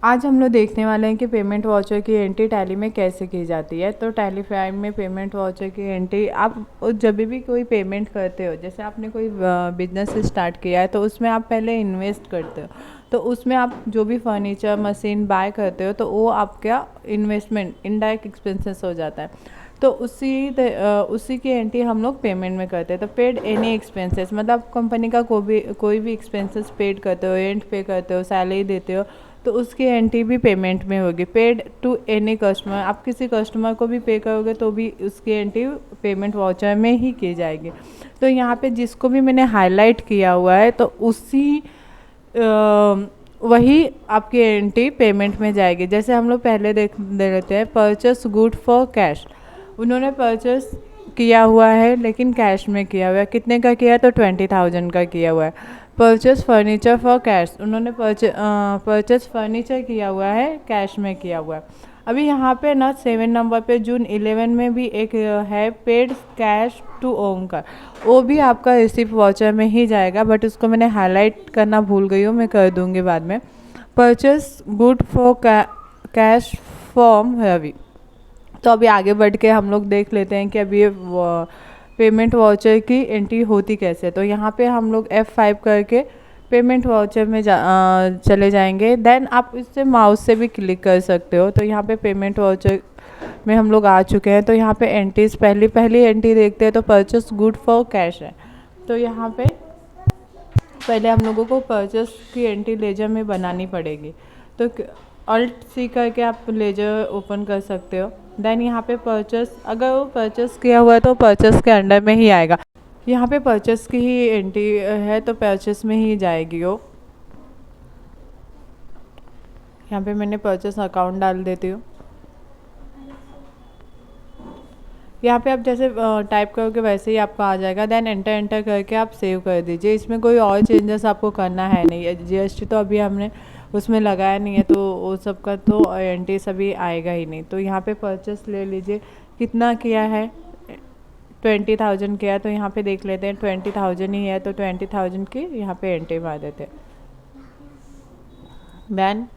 आज हम लोग देखने वाले हैं कि पेमेंट वाउचर की एंट्री टैली में कैसे की जाती है। तो टैली फाइव में पेमेंट वाउचर की एंट्री आप जब भी कोई पेमेंट करते हो, जैसे आपने कोई बिजनेस स्टार्ट किया है तो उसमें आप पहले इन्वेस्ट करते हो, तो उसमें आप जो भी फर्नीचर मशीन बाय करते हो तो वो आपका इन्वेस्टमेंट इनडायरेक्ट एक्सपेंसेस हो जाता है। तो उसी की एंट्री हम लोग पेमेंट में करते हैं। तो पेड एनी एक्सपेंसेस मतलब कंपनी का कोई भी एक्सपेंसेस पेड करते हो, रेंट पे करते हो, सैलरी देते हो, तो उसकी एंट्री भी पेमेंट में होगी। पेड टू एनी कस्टमर, आप किसी कस्टमर को भी पे करोगे तो भी उसकी एंट्री पेमेंट वाउचर में ही की जाएगी। तो यहाँ पे जिसको भी मैंने हाईलाइट किया हुआ है तो वही आपकी एंट्री पेमेंट में जाएगी। जैसे हम लोग पहले दे लेते हैं परचेस गुड फॉर कैश। उन्होंने परचेस किया हुआ है लेकिन कैश में किया हुआ है। कितने का किया है? तो 20,000 का किया हुआ है। परचेस फर्नीचर फॉर कैश, उन्होंने परचेस फर्नीचर किया हुआ है, कैश में किया हुआ है। अभी यहाँ पे ना 7 नंबर पे जून 11 में भी एक है पेड कैश टू ओमकार, वो भी आपका रिसिप्ट वाउचर में ही जाएगा, बट उसको मैंने हाईलाइट करना भूल गई हूँ, मैं कर दूँगी बाद में। Purchase good for cash form Ravi. तो अभी आगे बढ़ के हम लोग देख लेते हैं कि अभी ये पेमेंट वाउचर की एंट्री होती कैसे। तो यहाँ पे हम लोग F5 करके पेमेंट वाउचर में चले जाएंगे। देन आप इससे माउस से भी क्लिक कर सकते हो। तो यहाँ पे पेमेंट वाउचर में हम लोग आ चुके हैं। तो यहाँ पे एंट्रीज पहली एंट्री देखते हैं तो परचेस गुड फॉर कैश है। तो यहाँ पे पहले हम लोगों को परचेस की एंट्री लेजर में बनानी पड़ेगी। तो ऑल्ट सी करके आप लेजर ओपन कर सकते हो। देन यहाँ पे परचेस, अगर वो परचेस किया हुआ है तो परचेस के अंडर में ही आएगा। यहाँ पे परचेस की ही एंट्री है तो परचेस में ही जाएगी वो। यहाँ पे मैंने परचेस अकाउंट डाल देती हूँ। यहाँ पे आप जैसे टाइप करोगे वैसे ही आपका आ जाएगा। देन एंटर करके आप सेव कर दीजिए। इसमें कोई और चेंजेस आपको करना है नहीं। जीएसटी तो अभी हमने उसमें लगाया नहीं है तो वो सब का तो एंट्री सभी आएगा ही नहीं। तो यहाँ पे परचेस ले लीजिए। कितना किया है? 20,000 किया है। तो यहाँ पे देख लेते हैं 20,000 ही है तो 20,000 की यहाँ पे एंट्री मार देते हैं। देन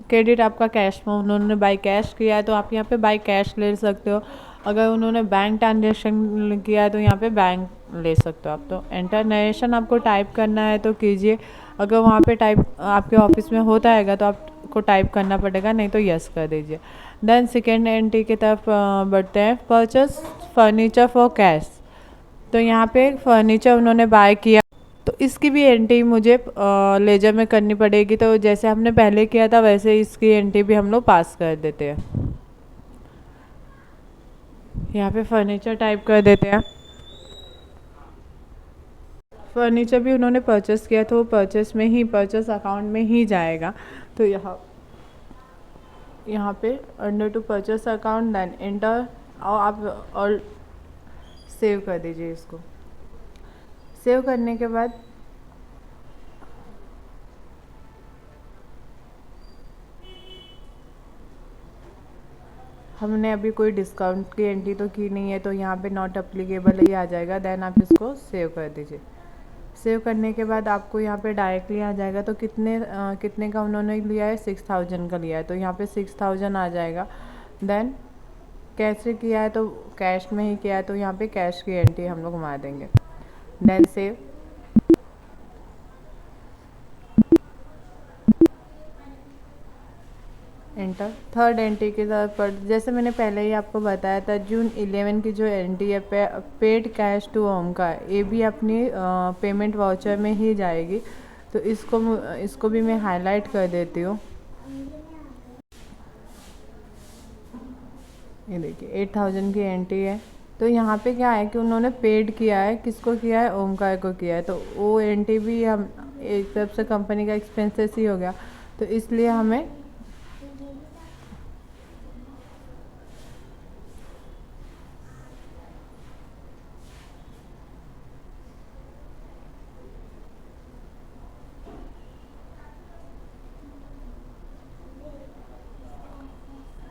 क्रेडिट आपका कैश में, उन्होंने बाय कैश किया है तो आप यहाँ पे बाय कैश ले सकते हो। अगर उन्होंने बैंक ट्रांजेक्शन किया है तो यहाँ पे बैंक ले सकते हो आप। तो इंटरनेशन आपको टाइप करना है तो कीजिए। अगर वहाँ पे टाइप आपके ऑफिस में होता है तो आपको टाइप करना पड़ेगा, नहीं तो यस कर दीजिए। देन सेकेंड एंट्री की तरफ बढ़ते हैं। Purchase furniture for cash. तो यहाँ पे फर्नीचर उन्होंने बाय किया तो इसकी भी एंट्री मुझे लेजर में करनी पड़ेगी। तो जैसे हमने पहले किया था वैसे इसकी एंट्री भी हम लोग पास कर देते हैं। यहाँ पे फर्नीचर टाइप कर देते हैं। फर्नीचर भी उन्होंने परचेस किया तो वो परचेस में ही, परचेस अकाउंट में ही जाएगा। तो यहाँ पे under to purchase account then enter, और आप और सेव कर दीजिए इसको। सेव करने के बाद हमने अभी कोई डिस्काउंट की एंट्री तो की नहीं है तो यहाँ पे नॉट अप्लीकेबल ही आ जाएगा। देन आप इसको सेव कर दीजिए। सेव करने के बाद आपको यहाँ पे डायरेक्टली आ जाएगा। तो कितने का उन्होंने लिया है? 6,000 का लिया है तो यहाँ पे 6,000 आ जाएगा। देन कैश से किया है तो कैश में ही किया है तो यहाँ पे कैश की एंट्री हम लोग मार देंगे। Then save. Enter. Third entry के साथ पर जैसे मैंने पहले ही आपको बताया था जून 11 की जो एंट्री है पेड कैश टू होम का, ये भी अपनी पेमेंट वाउचर में ही जाएगी। तो इसको भी मैं हाईलाइट कर देती हूँ। ये देखिए 8,000 की एंट्री है। तो यहाँ पे क्या है कि उन्होंने पेड किया है, किसको किया है? ओमकार को किया है। तो वो एंट्री भी हम एक तरफ से कंपनी का एक्सपेंसेस ही हो गया। तो इसलिए हमें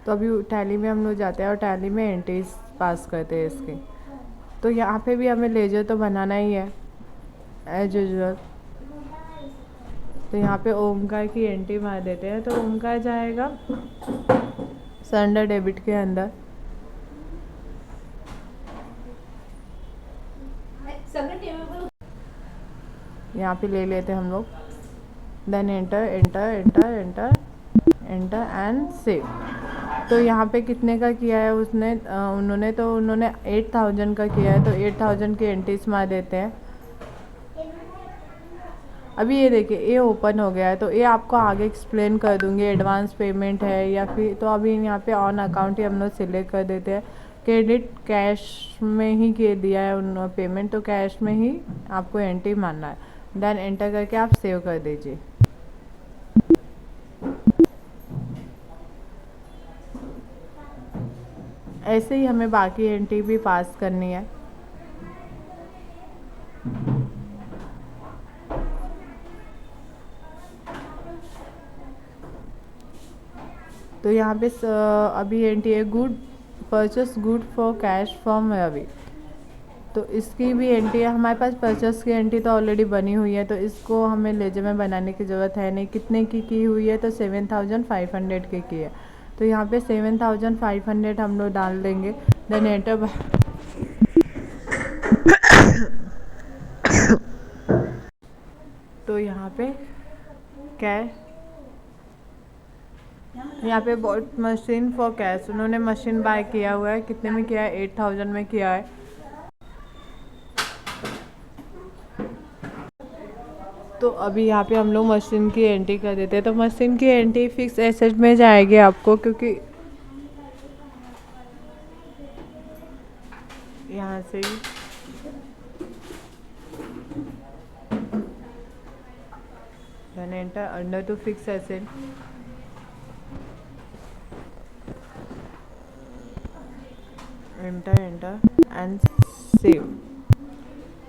तो अभी टैली में हम लोग जाते हैं और टैली में एंट्रीज पास करते हैं इसकी। तो यहाँ पे भी हमें लेजर तो बनाना ही है एज यूजल। तो यहाँ पे ओमकार की एंट्री मार देते हैं, तो ओमकार जाएगा सरेंडर डेबिट के अंदर। यहाँ पे ले लेते हैं हम लोग, then enter enter enter enter enter and save. तो यहाँ पे कितने का किया है उन्होंने 8000 का किया है, तो 8000 की एंट्रीज मार देते हैं। अभी ये देखिए ये ओपन हो गया है, तो ये आपको आगे एक्सप्लेन कर दूंगी एडवांस पेमेंट है या फिर, तो अभी यहाँ पे ऑन अकाउंट ही हम लोग सिलेक्ट कर देते हैं। क्रेडिट कैश में ही के दिया है उन पेमेंट, तो कैश में ही आपको एंट्री मारना है, देन एंटर करके आप सेव कर दीजिए। ऐसे ही हमें बाकी एंट्री भी पास करनी है। तो यहाँ पे अभी एंट्री है good purchase good for cash from Ravi, तो इसकी भी एंट्री है। हमारे पास परचेस की एंट्री तो ऑलरेडी बनी हुई है, तो इसको हमें लेजर में बनाने की ज़रूरत है नहीं। कितने की हुई है, तो 7500 की है, तो यहाँ पे 7500 हम लोग डाल देंगे, देन एंटर। तो यहाँ पे कैश, यहाँ पे बॉट मशीन फॉर कैश, उन्होंने मशीन बाय किया हुआ है, कितने में किया है, 8000 में किया है। तो अभी यहाँ पे हम लोग मशीन की एंट्री कर देते हैं, तो मशीन की एंट्री फिक्स एसेट में जाएगी आपको, क्योंकि यहाँ से ही then enter under to fix asset, enter enter and save.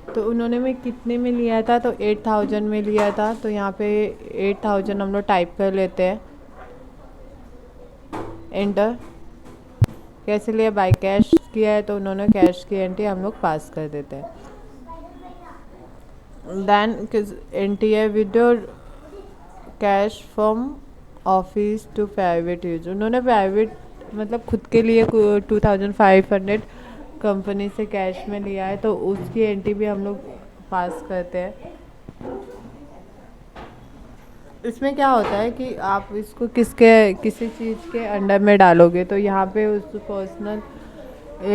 तो उन्होंने में कितने में लिया था, तो 8000 में लिया था, तो यहाँ पे 8000 हम लोग टाइप कर लेते हैं, एंटर। कैसे लिया, बाय कैश किया है, तो उन्होंने कैश की एंट्री हम लोग पास कर देते हैं। देन एंट्री है withdraw cash from office to private use, उन्होंने प्राइवेट मतलब खुद के लिए 2500 कंपनी से कैश में लिया है, तो उसकी एंट्री भी हम लोग पास करते हैं। इसमें क्या होता है कि आप इसको किसी चीज़ के अंडर में डालोगे, तो यहाँ पे उस पर्सनल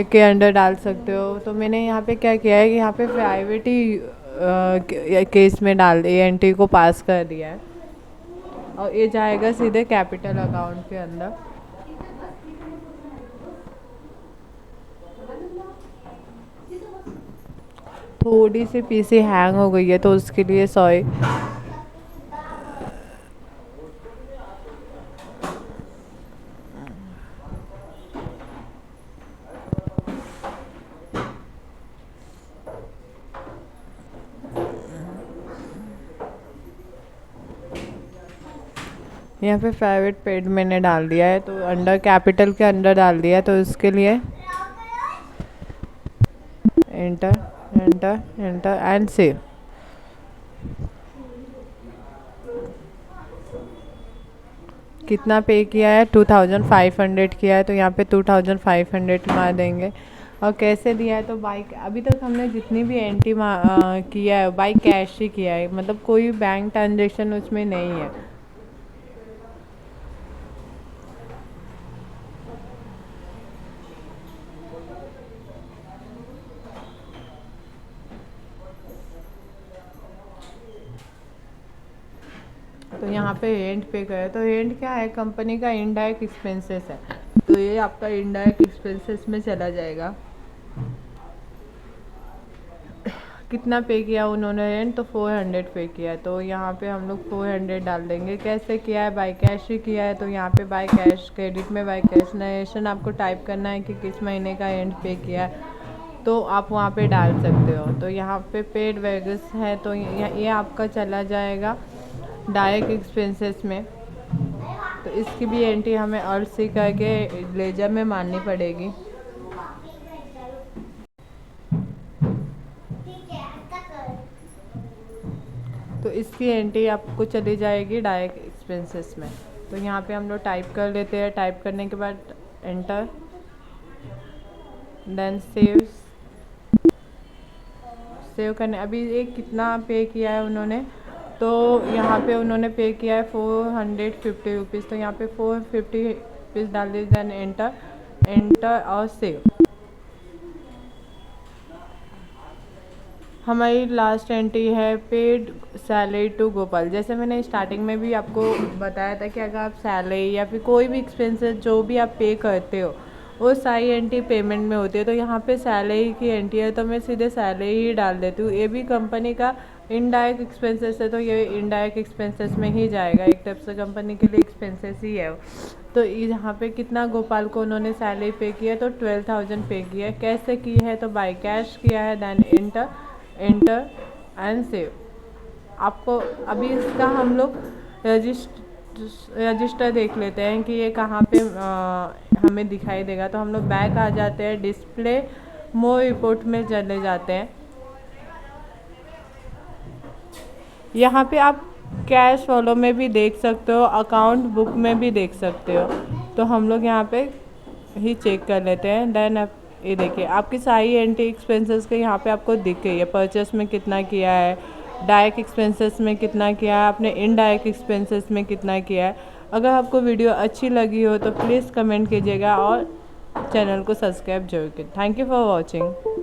के अंडर डाल सकते हो। तो मैंने यहाँ पे क्या किया है कि यहाँ पे प्राइवेट ही केस में डाल दिया, एंट्री को पास कर दिया है, और ये जाएगा सीधे कैपिटल अकाउंट के अंदर। थोड़ी सी पीसी हैंग हो गई है, तो उसके लिए सॉरी। यहाँ पे प्राइवेट पेड मैंने डाल दिया है, तो अंडर कैपिटल के अंदर डाल दिया है, तो इसके लिए enter enter enter and save. कितना पे किया है, 2500 किया है, तो यहाँ पे 2500 मार देंगे। और कैसे दिया है, तो बाइक अभी तक हमने जितनी भी एंट्री किया है बाई कैश ही किया है, मतलब कोई बैंक ट्रांजेक्शन उसमें नहीं है। तो यहाँ पे रेंट पे करे, तो रेंट क्या है, कंपनी का इनडायरेक्ट एक्सपेंसेस है, तो ये आपका इनडायरेक्ट एक्सपेंसेस में चला जाएगा। कितना पे किया उन्होंने रेंट, तो 400 पे किया, तो यहाँ पे हम लोग 400 डाल देंगे। कैसे किया है, बाय कैश ही किया है, तो यहाँ पे बाय कैश, क्रेडिट में बाय कैश नरेशन आपको टाइप करना है कि किस महीने का रेंट पे किया है, तो आप वहाँ पे डाल सकते हो। तो यहाँ पे पेड वेगस है, तो ये आपका चला जाएगा डायरेक्ट एक्सपेंसेस में, तो इसकी भी एंट्री हमें अर्ज से करके लेजर में माननी पड़ेगी। तो इसकी एंट्री आपको चली जाएगी डायरेक्ट एक्सपेंसेस में। तो यहाँ पे हम लोग टाइप कर लेते हैं, टाइप करने के बाद एंटर, देन सेव करने। अभी ये कितना पे किया है उन्होंने, तो यहाँ पे उन्होंने पे किया है 450 रुपीज़। तो यहाँ पे 450 रुपीज़ डाल दीजिए, देन एंटर और सेव। हमारी लास्ट एंट्री है पेड सैलरी टू गोपाल। जैसे मैंने स्टार्टिंग में भी आपको बताया था कि अगर आप सैलरी या फिर कोई भी एक्सपेंसेस जो भी आप पे करते हो वो सारी एंट्री पेमेंट में होती है। तो यहाँ पे सैलरी की एंट्री है तो मैं सीधे सैलरी ही डाल देती हूँ। ये भी कंपनी का इनडायरेक्ट एक्सपेंसेस है, तो ये इनडायरेक्ट एक्सपेंसेस में ही जाएगा, एक टाइप से कंपनी के लिए एक्सपेंसेस ही है। तो यहाँ पे कितना गोपाल को उन्होंने सैलरी पे किया, तो 12,000 पे किया है। कैसे की है, तो बाय कैश किया है, देन एंटर एंड सेव। आपको अभी इसका हम लोग रजिस्टर देख लेते हैं कि ये कहाँ पे हमें दिखाई देगा। तो हम लोग बैक आ जाते हैं, डिस्प्ले मोर रिपोर्ट में चले जाते हैं। यहाँ पे आप कैश फॉलो में भी देख सकते हो, अकाउंट बुक में भी देख सकते हो। तो हम लोग यहाँ पे ही चेक कर लेते हैं। देन आप ये देखिए आपकी सारी एंट्री एक्सपेंसेस के यहाँ पे आपको दिख गई है। परचेस में कितना किया है, डायरेक्ट एक्सपेंसेस में कितना किया है, आपने इनडायरेक्ट एक्सपेंसेस में कितना किया है। अगर आपको वीडियो अच्छी लगी हो तो प्लीज़ कमेंट कीजिएगा और चैनल को सब्सक्राइब जरूर करें। Thank you for watching.